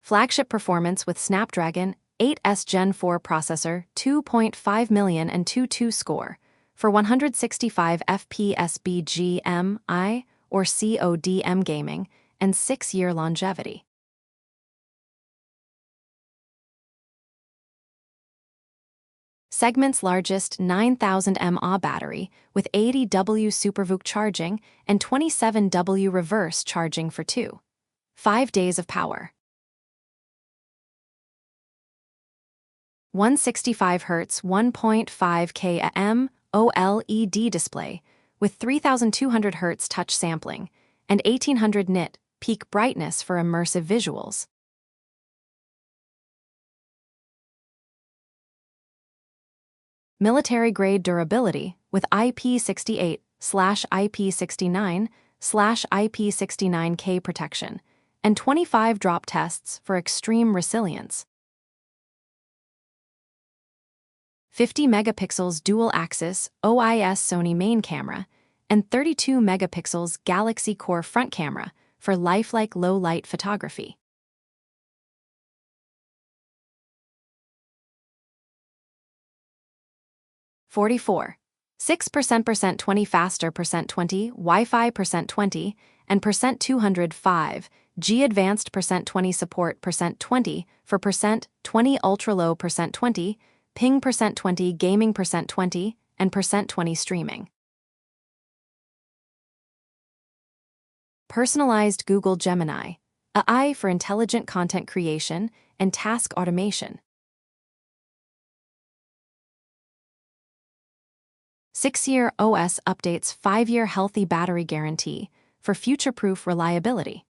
Flagship performance with Snapdragon 8S Gen 4 processor, 2.5 million AnTuTu score for 165 FPS BGMI or CODM gaming and 6-year longevity. Segment's largest 9000 mAh battery with 80W SUPERVOOC charging and 27W reverse charging for 5 days of power. 165Hz 1.5K AMOLED display with 3200Hz touch sampling and 1800 nit peak brightness for immersive visuals. Military-grade durability with IP68/IP69/IP69K protection and 25 drop tests for extreme resilience. 50 megapixels dual-axis OIS Sony main camera and 32 megapixels GalaxyCore front camera for lifelike low-light photography. (44) 6% 20 faster %20 Wi-Fi %20 and %205 G advanced %20 support %20 for %20 ultra-low %20 ping %20 gaming %20 and %20 streaming. Personalized Google Gemini AI for intelligent content creation and task automation. 6-year OS updates 5-year healthy battery guarantee for future-proof reliability.